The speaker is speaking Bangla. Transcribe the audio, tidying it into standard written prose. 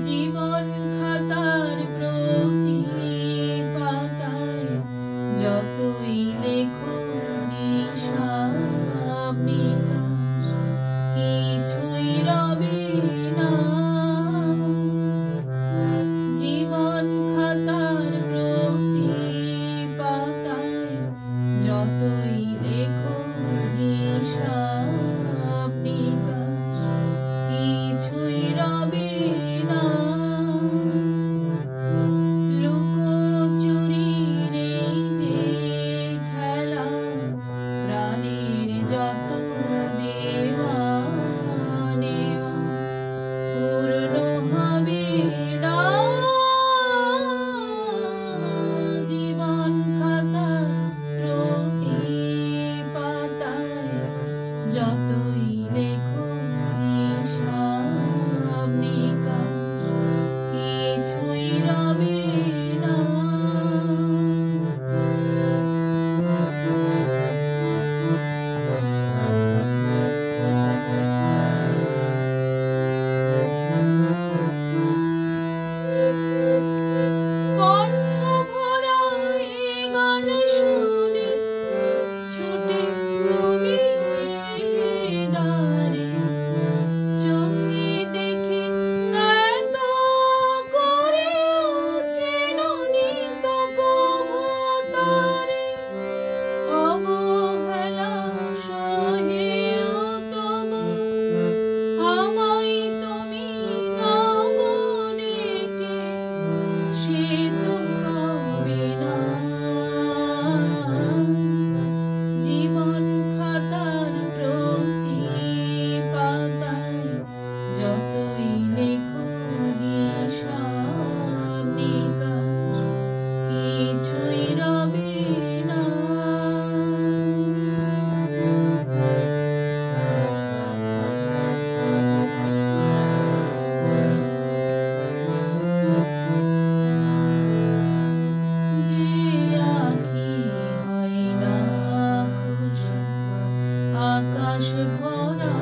জীবন খাতার প্রতি পাতায় যতই লেখো হিসাব নিকাশ কিছুই রবে না। জীবন খাতার প্রতি পাতায় যতই লেখো হিসাব নিকাশ কিছুই রবে না। লুকোচুরির এই যে খেলা প্রাণের যত দেওয়া নেওয়া পূর্ণ হবে না। জীবন খাতার প্রতি পাতায় যতই লেখো হিসাব নিকাশ কিছুই রবে না। কণ্ঠ ভরা এ গান শুনে ছুটে তুমি দ্বারে, চোখে দেখে এত করেও চেননি তো কভু তারে। অবহেলা সহেও তবু আমায় তুমি নগণেকে সে তো কবে না। জীবন খাতার প্রতি পাতায় যতই লেখো হিসাব নিকাশ কিছুই রবে না। যে আঁখি হয় না খুশি আকাশ ভরা